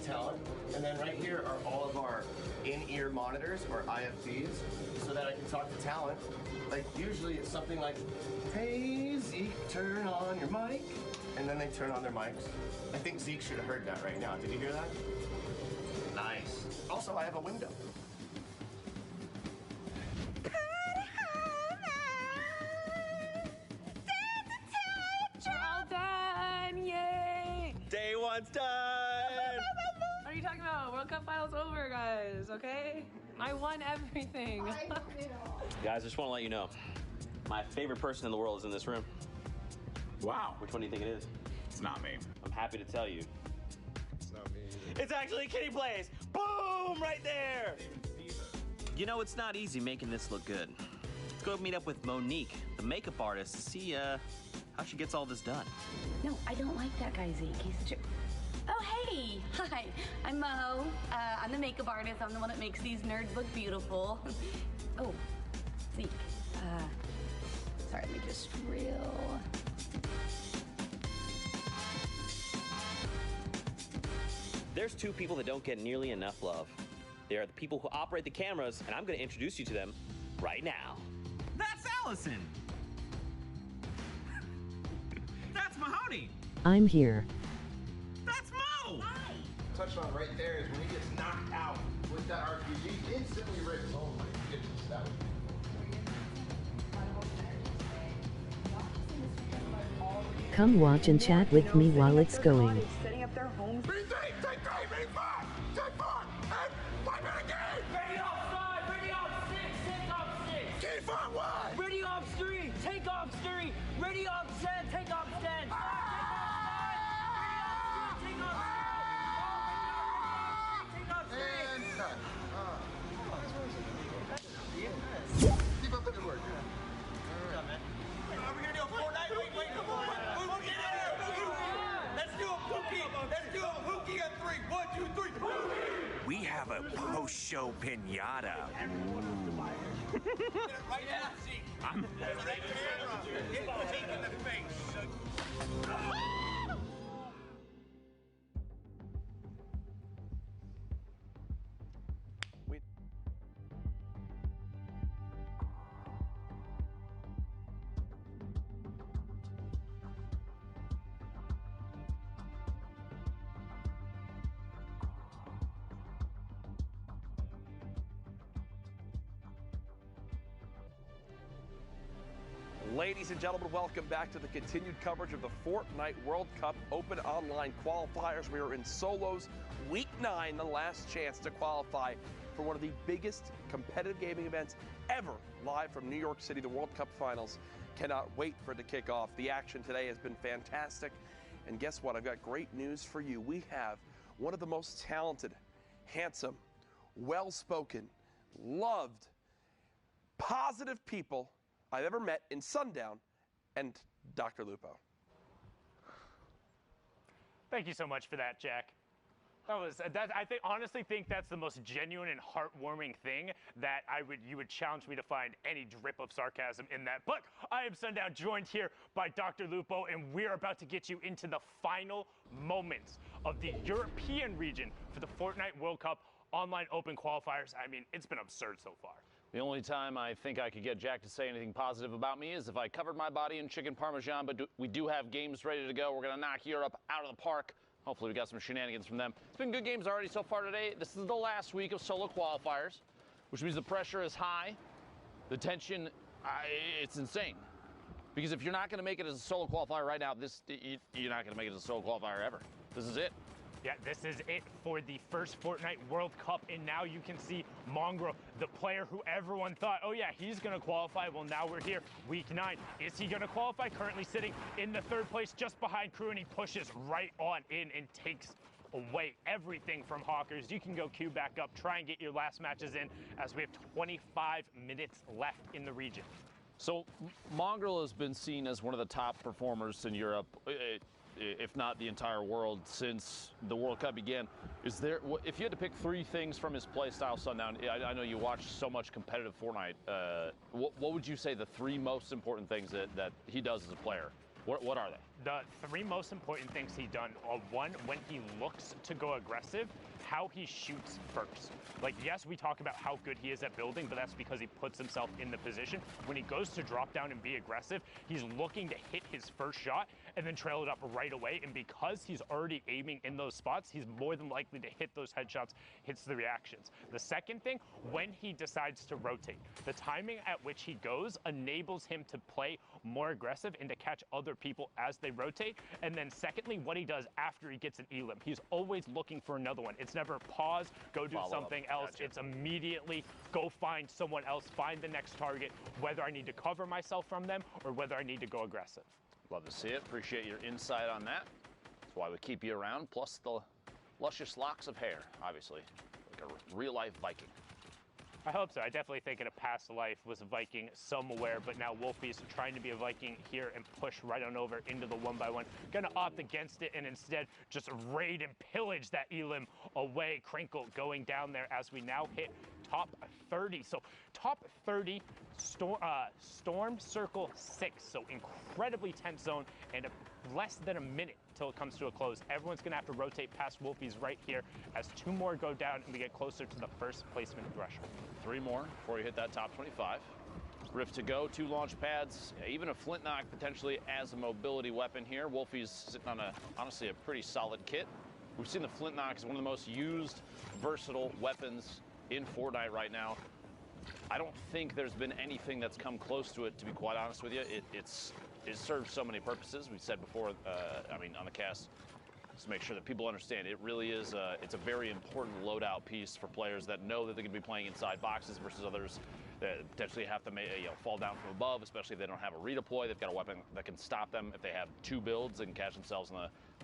talent. And then right here are all of our in-ear monitors, or IFTs, so that I can talk to talent. Like usually it's something like, hey Zeke, turn on your mic. And then they turn on their mics. I think Zeke should have heard that right now. Did you hear that? Nice. Also, I have a window. We're all done! Yay! Day one's done! What are you talking about? World Cup finals over, guys, okay? I won everything. Guys, I just want to let you know, my favorite person in the world is in this room. Wow. Which one do you think it is? It's not me. I'm happy to tell you. It's not me either. It's actually Kitty Plays! Boom! Right there! You know, it's not easy making this look good. Let's go meet up with Monique, the makeup artist, to see how she gets all this done. No, I don't like that guy, Zeke. He's such a... Oh, hey! Hi, I'm Mo. I'm the makeup artist. I'm the one that makes these nerds look beautiful. Oh, Zeke. Sorry, let me just reel. There's two people that don't get nearly enough love. They are the people who operate the cameras, and I'm going to introduce you to them right now. That's Allison! That's Mahoney! I'm here. That's Mo! Touched on right there is when he gets knocked out with that RPG, instantly rips. Oh my goodness, that was Come watch and chat with me while it's going. Setting up their homes. take 3, take 5, take 4, and 5 minute game! Ready off 5, ready off 6, take off 6. Keep on what? Ready off 3, take off 3. Ready off 10, take off 10. Take off 5, ready off 3, take off 6. And cut. Keep up the good work. Are we gonna do a Fortnite? Wait, come on! Pookie there! Let's do a Pookie! Let's do a Pookie on 3! 1, 2, 3, Pookie! We have a post-show pinata. Right now, see. I'm that camera. Get Zeke in the face. Ladies and gentlemen, welcome back to the continued coverage of the Fortnite World Cup Open Online Qualifiers. We are in solos, week 9, the last chance to qualify for one of the biggest competitive gaming events ever, live from New York City, the World Cup Finals. Cannot wait for it to kick off. The action today has been fantastic. And guess what? I've got great news for you. We have one of the most talented, handsome, well-spoken, loved, positive people I've ever met in Sundown, and Dr. Lupo. Thank you so much for that, Jack. Honestly think that's the most genuine and heartwarming thing that you would challenge me to find any drip of sarcasm in that. But I am Sundown, joined here by Dr. Lupo, and we're about to get you into the final moments of the European region for the Fortnite World Cup Online Open Qualifiers. I mean, it's been absurd so far. The only time I think I could get Jack to say anything positive about me is if I covered my body in chicken parmesan, but we do have games ready to go. We're going to knock Europe out of the park. Hopefully we got some shenanigans from them. It's been good games already so far today. This is the last week of solo qualifiers, which means the pressure is high. The tension, it's insane. Because if you're not going to make it as a solo qualifier right now, you're not going to make it as a solo qualifier ever. This is it. Yeah, this is it for the first Fortnite World Cup, and now you can see Mongrel, the player who everyone thought, oh yeah, he's gonna qualify. Well, now we're here, week 9. Is he gonna qualify? Currently sitting in the 3rd place, just behind Crew, and he pushes right on in and takes away everything from Hawkers. You can go queue back up, try and get your last matches in, as we have 25 minutes left in the region. So Mongrel has been seen as one of the top performers in Europe, if not the entire world, since the World Cup began. If you had to pick 3 things from his play style, Sundown, I know you watch so much competitive Fortnite, what would you say the 3 most important things that he does as a player? What are they? the three most important things he done are, one, when he looks to go aggressive, how he shoots first. Like, yes, we talk about how good he is at building, but that's because he puts himself in the position. When he goes to drop down and be aggressive, he's looking to hit his first shot and then trail it up right away. And because he's already aiming in those spots, he's more than likely to hit those headshots, hits the reactions. The second thing, when he decides to rotate, the timing at which he goes enables him to play more aggressive and to catch other people as they rotate. And then secondly, what he does after he gets an elim, he's always looking for another one. It's never pause, go do something else. Gotcha. It's immediately go find someone else, find the next target, whether I need to cover myself from them or whether I need to go aggressive. Love to see it. Appreciate your insight on that. That's why we keep you around, plus the luscious locks of hair, obviously, like a real-life Viking. I hope so. I definitely think in a past life was a Viking somewhere, but now Wolfie's trying to be a Viking here and push right on over into the 1x1. Gonna opt against it and instead just raid and pillage that elim away. Crinkle going down there as we now hit top 30. So top 30, Storm Circle 6. So incredibly tense zone and less than a minute till it comes to a close. Everyone's gonna have to rotate past Wolfie's right here as two more go down and we get closer to the first placement threshold. 3 more before you hit that top 25. Rift to go, 2 launch pads, even a flint knock potentially as a mobility weapon here. Wolfie's sitting on honestly a pretty solid kit. We've seen the flint knock as one of the most used versatile weapons in Fortnite right now. I don't think there's been anything that's come close to it, to be quite honest with you. It serves so many purposes. We said before, on the cast, just to make sure that people understand, it really is, it's a very important loadout piece for players that know that they're going to be playing inside boxes versus others that potentially have to fall down from above, especially if they don't have a redeploy. They've got a weapon that can stop them if they have 2 builds and catch themselves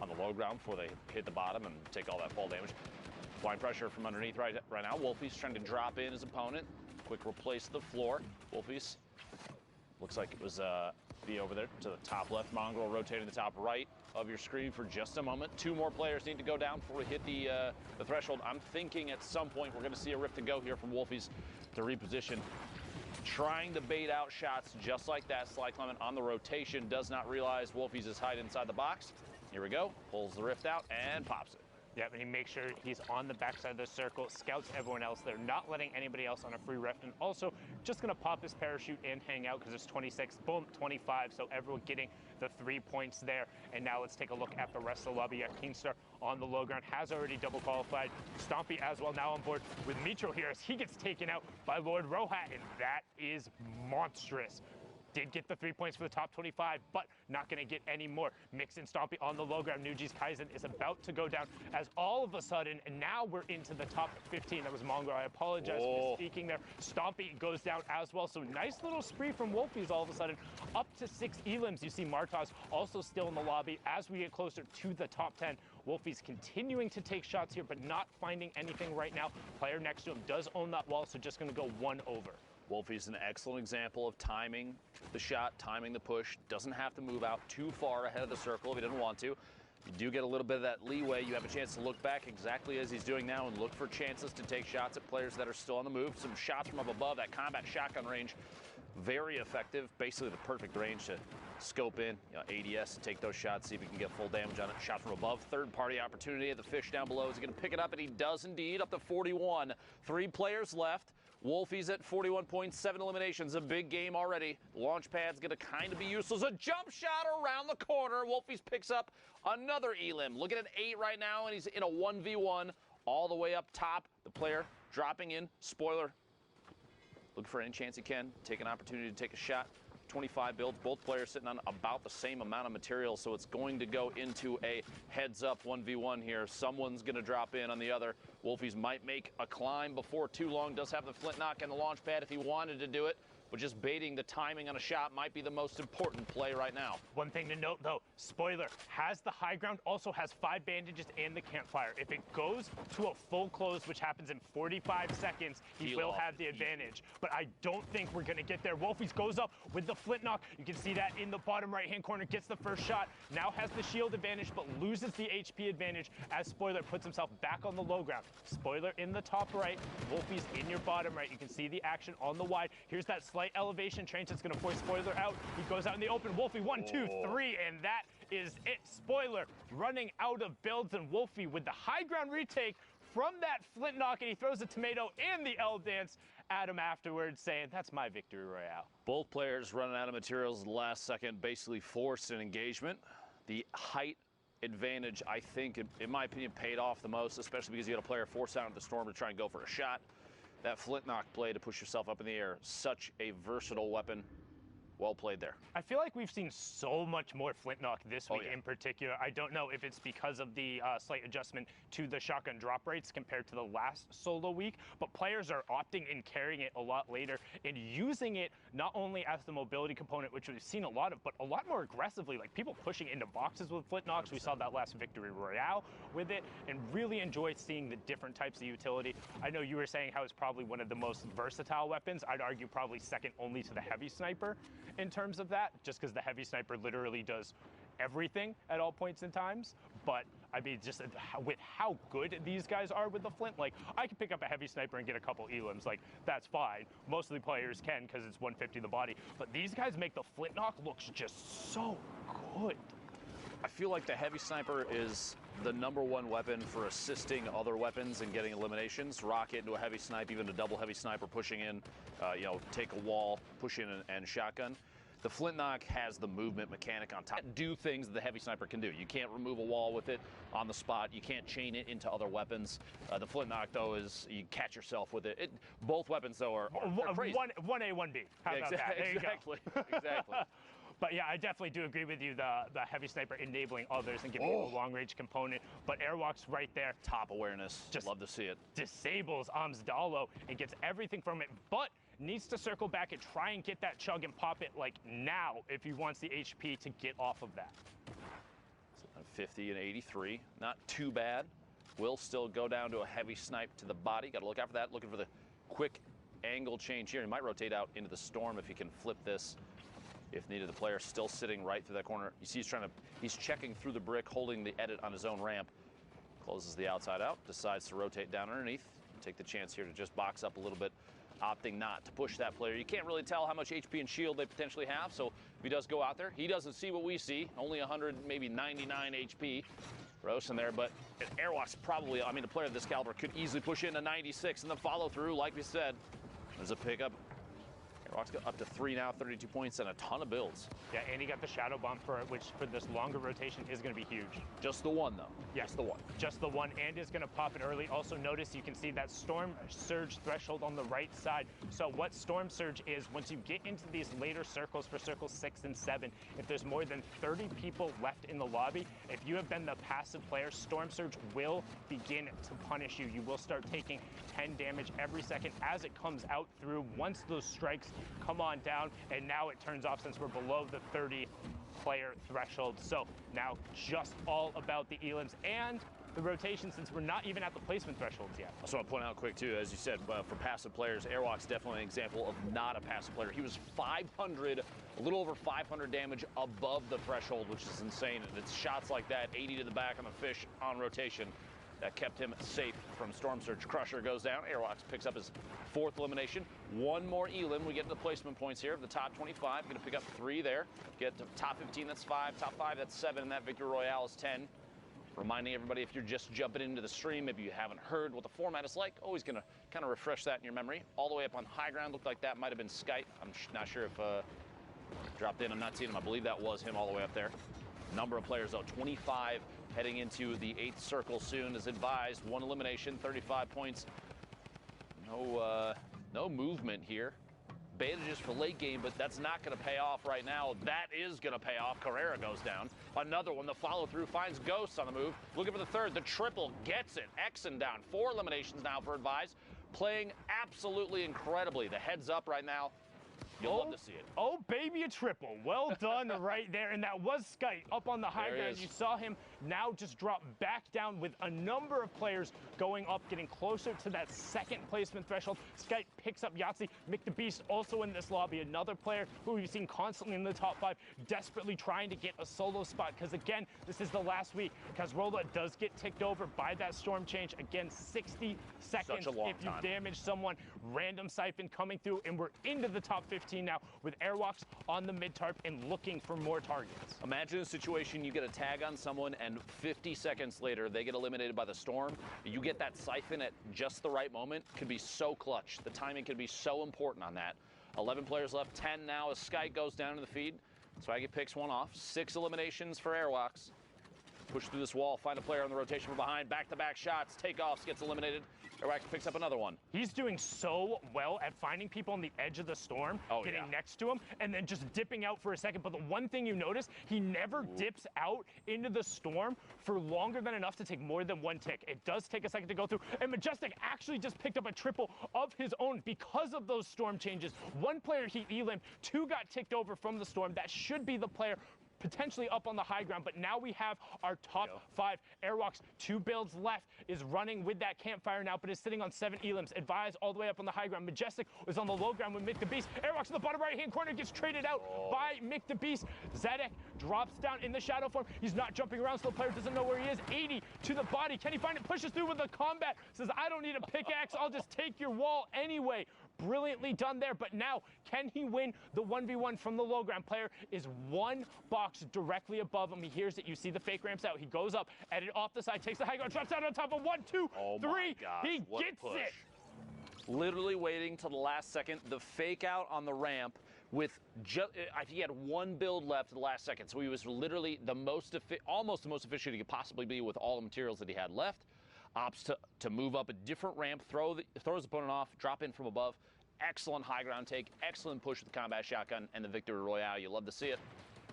on the low ground before they hit the bottom and take all that fall damage. Flying pressure from underneath right now. Wolfie's trying to drop in his opponent. Quick replace the floor. Wolfie's looks like it was be over there to the top left. Mongrel rotating the top right of your screen for just a moment. 2 more players need to go down before we hit the threshold. I'm thinking at some point we're going to see a rift to go here from Wolfie's to reposition. Trying to bait out shots just like that. Sly Clement on the rotation. Does not realize Wolfie's is hiding inside the box. Here we go. Pulls the rift out and pops it. Yeah, and he makes sure he's on the backside of the circle, scouts everyone else. They're not letting anybody else on a free rift, and also just gonna pop his parachute and hang out because there's 26, boom, 25, so everyone getting the 3 points there. And now let's take a look at the rest of the lobby. Keenstar on the low ground has already double qualified. Stompy as well now on board with Mitro here as he gets taken out by Lord Rohat, and that is monstrous. Did get the 3 points for the top 25, but not going to get any more. Mix and Stompy on the low ground. Nuji's Kaizen is about to go down as all of a sudden, and now we're into the top 15. That was Mongo. I apologize for speaking there. Stompy goes down as well. So nice little spree from Wolfie's all of a sudden. Up to 6 elims. You see Martaz also still in the lobby as we get closer to the top 10. Wolfie's continuing to take shots here, but not finding anything right now. Player next to him does own that wall, so just going to go 1 over. Wolfie's an excellent example of timing the shot, timing the push. Doesn't have to move out too far ahead of the circle if he doesn't want to. You do get a little bit of that leeway. You have a chance to look back exactly as he's doing now and look for chances to take shots at players that are still on the move. Some shots from up above, that combat shotgun range, very effective. Basically the perfect range to scope in, ADS, take those shots, see if he can get full damage on it. Shot from above, third-party opportunity at the fish down below. Is he going to pick it up? And he does indeed, up to 41. 3 players left. Wolfie's at 41.7 eliminations, a big game already. Launch pad's going to kind of be useless. A jump shot around the corner. Wolfie's picks up another elim. Looking at 8 right now, and he's in a 1v1 all the way up top. The player dropping in. Spoiler. Looking for any chance he can. Take an opportunity to take a shot. 25 builds, both players sitting on about the same amount of material, so it's going to go into a heads-up 1v1 here. Someone's going to drop in on the other. Wolfie's might make a climb before too long. Does have the flint knock and the launch pad if he wanted to do it, but just baiting the timing on a shot might be the most important play right now. One thing to note, though, spoiler, has the high ground, also has 5 bandages and the campfire. If it goes to a full close, which happens in 45 seconds, he will have the advantage. But I don't think we're going to get there. Wolfies goes up with the flint knock. You can see that in the bottom right-hand corner, gets the first shot. Now has the shield advantage, but loses the HP advantage as Spoiler puts himself back on the low ground. Spoiler in the top right, Wolfies in your bottom right. You can see the action on the wide. Here's that slight slight elevation change that's going to force Spoiler out. He goes out in the open. Wolfie, 1, 2, 3, and that is it. Spoiler running out of builds, and Wolfie with the high ground retake from that flint knock, and he throws a tomato and the L dance at him afterwards, saying, that's my victory royale. Both players running out of materials at the last second, basically forced an engagement. The height advantage, I think, in my opinion, paid off the most, especially because you had a player forced out of the storm to try and go for a shot. That flint knock play to push yourself up in the air, such a versatile weapon. Well played there. I feel like we've seen so much more flint knock this week in particular. I don't know if it's because of the slight adjustment to the shotgun drop rates compared to the last solo week, but players are opting and carrying it a lot later and using it not only as the mobility component, which we've seen a lot of, but a lot more aggressively, like people pushing into boxes with flint knocks. 100%. We saw that last victory royale with it, and really enjoyed seeing the different types of utility. I know you were saying how it's probably one of the most versatile weapons. I'd argue probably second only to the heavy sniper in terms of that, just because the heavy sniper literally does everything at all points in times. But I mean, just with how good these guys are with the flint, like I can pick up a heavy sniper and get a couple elims, like that's fine. Most of the players can because it's 150 the body, but these guys make the flint knock looks just so good. I feel like the heavy sniper is the #1 weapon for assisting other weapons and getting eliminations. Rocket into a heavy snipe, even a double heavy sniper pushing in, take a wall, push in and shotgun. The flint knock has the movement mechanic on top. Do things that the heavy sniper can do. You can't remove a wall with it on the spot. You can't chain it into other weapons. The flint knock, though, is you catch yourself with it. Both weapons, though, are crazy. 1A, 1B. How about that? There exactly. You go. Exactly. But yeah, I definitely do agree with you, the heavy sniper enabling others and giving you a long-range component. But Airwalk's right there. Top awareness. Just love to see it. Disables Amzdalo and gets everything from it, but needs to circle back and try and get that chug and pop it like now if he wants the HP to get off of that. 50 and 83, not too bad. Will still go down to a heavy snipe to the body. Got to look out for that. Looking for the quick angle change here. He might rotate out into the storm if he can flip this. If needed, the player still sitting right through that corner. You see he's checking through the brick, holding the edit on his own ramp. Closes the outside out, decides to rotate down underneath. Take the chance here to just box up a little bit, opting not to push that player. You can't really tell how much HP and shield they potentially have, so if he does go out there, he doesn't see what we see. Only 100, maybe 99 HP. Gross in there, but Airwalk's probably, I mean, the player of this caliber could easily push in a 96 in the follow through, like we said. There's a pickup. Rock's got up to 3 now, 32 points, and a ton of builds. Yeah, and he got the Shadow Bomb for it, which for this longer rotation is going to be huge. Just the one, though. Yeah. Just the one. Just the one, and is going to pop it early. Also notice you can see that Storm Surge threshold on the right side. So what Storm Surge is, once you get into these later circles for circles 6 and 7, if there's more than 30 people left in the lobby, if you have been the passive player, Storm Surge will begin to punish you. You will start taking 10 damage every second as it comes out through. Once those strikes come on down, and now it turns off since we're below the 30 player threshold. So now just all about the elims and the rotation, since we're not even at the placement thresholds yet. I just want to point out quick too, as you said, for passive players, Airwalk's definitely an example of not a passive player. He was 500, a little over 500 damage above the threshold, which is insane. And it's shots like that, 80 to the back on the fish on rotation, that kept him safe from Storm Surge. Crusher goes down. Airwalks picks up his 4th elimination. One more elim. We get to the placement points here. The top 25, going to pick up 3 there. Get to top 15, that's 5. Top 5, that's 7. And that Victory Royale is 10. Reminding everybody, if you're just jumping into the stream, maybe you haven't heard what the format is like, always going to kind of refresh that in your memory. All the way up on high ground, looked like that might have been Skype. I'm not sure if dropped in. I'm not seeing him. I believe that was him all the way up there. Number of players, though, 25 heading into the 8th circle soon, as advised. 1 elimination, 35 points. No movement here. Bandages for late game, but that's not going to pay off right now. That is going to pay off. Carrera goes down. Another one, the follow-through, finds Ghosts on the move. Looking for the 3rd. The triple gets it. Exon down. 4 eliminations now for Advise. Playing absolutely incredibly. The heads up right now. You'll love to see it. Oh, baby, a triple. Well done right there. And that was Skype up on the high ground. You saw him now just drop back down with a number of players going up, getting closer to that second placement threshold. Skype picks up Yahtzee. Mick the Beast also in this lobby, another player who we've seen constantly in the top 5, desperately trying to get a solo spot, because again, this is the last week. Kazrola does get ticked over by that storm change. Again, 60 seconds if you damage someone. Random siphon coming through, and we're into the top 15 now with Airwalks on the mid tarp and looking for more targets. Imagine a situation you get a tag on someone and 50 seconds later they get eliminated by the storm. You get that siphon at just the right moment. Could be so clutch. The timing could be so important on that. 11 players left, 10 now as Sky goes down to the feed. Swaggy picks one off. 6 eliminations for Airwalks. Push through this wall, find a player on the rotation from behind. Back-to-back shots, takeoffs, gets eliminated. Airwalks picks up another one. He's doing so well at finding people on the edge of the storm, getting next to him, and then just dipping out for a second. But the one thing you notice, he never dips out into the storm for longer than enough to take more than one tick. It does take a second to go through, and Majestic actually just picked up a triple of his own because of those storm changes. One player he elimed, 2 got ticked over from the storm. That should be the player potentially up on the high ground, but now we have our top 5. Airwalks, 2 builds left, is running with that campfire now, but is sitting on 7 elims. Advise all the way up on the high ground. Majestic was on the low ground with Mick the Beast. Airwalks in the bottom right-hand corner gets traded out by Mick the Beast. Zadek drops down in the shadow form. He's not jumping around, so the player doesn't know where he is. 80 to the body. Can he find it? Pushes through with the combat. Says, I don't need a pickaxe. I'll just take your wall anyway. Brilliantly done there, but now can he win the 1v1 from the low ground? Player is 1 box directly above him. He hears it. You see the fake ramps out. He goes up, edit off the side, takes the high ground, drops down on top of 1, 2, 3. He gets it. Literally waiting till the last second. The fake out on the ramp with just, I think he had 1 build left at the last second. So he was literally the most, almost the most efficient he could possibly be with all the materials that he had left. Opts to move up a different ramp, throw his opponent off, drop in from above. Excellent high ground take, excellent push with the combat shotgun, and the victory royale. You love to see it.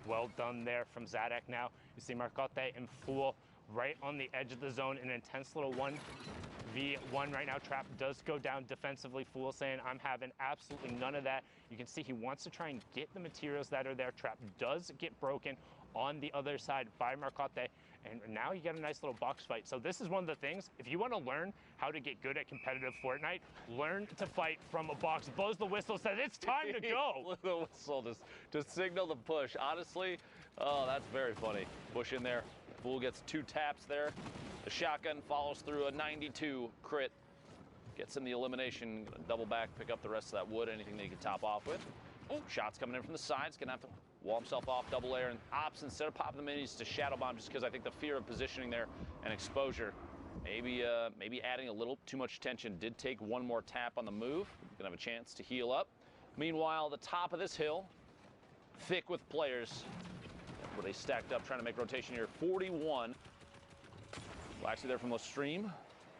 Well done there from Zadek now. You see Marcotte and Fool right on the edge of the zone. An intense little 1v1 right now. Trap does go down defensively. Fool saying, I'm having absolutely none of that. You can see he wants to try and get the materials that are there. Trap does get broken on the other side by Marcotte. And now you get a nice little box fight. So this is one of the things, if you want to learn how to get good at competitive Fortnite, learn to fight from a box. Blows the whistle, says it's time to go. The whistle to signal the push. Honestly, oh, that's very funny. Push in there. Fool gets 2 taps there. The shotgun follows through a 92 crit. Gets him the elimination. Gonna double back, pick up the rest of that wood, anything that he can top off with. Shots coming in from the sides. Gonna have to wall himself off, double air, and Ops, instead of popping the minis, to shadow bomb, just because I think the fear of positioning there and exposure, maybe adding a little too much tension. Did take 1 more tap on the move. Gonna have a chance to heal up. Meanwhile, the top of this hill, thick with players. Where they stacked up, trying to make rotation here. 41. Waxy there from the stream.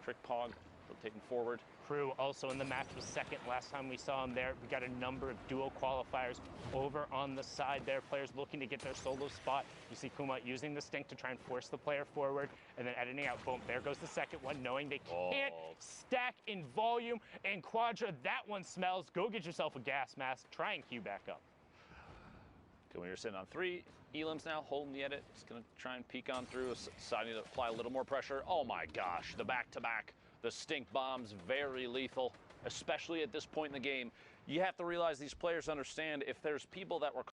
Trick Pog rotating forward. Crew also in the match was second last time we saw him there. We got a number of duo qualifiers over on the side there. Players looking to get their solo spot. You see Kuma using the stink to try and force the player forward, and then editing out. Boom, there goes the second one, knowing they can't stack in volume. And Quadra, that one smells. Go get yourself a gas mask. Try and queue back up. Okay, we're sitting on 3 elims now, holding the edit. Just gonna try and peek on through, deciding to apply a little more pressure. Oh my gosh, the back-to-back. The stink bombs, very lethal, especially at this point in the game. You have to realize these players understand if there's people that were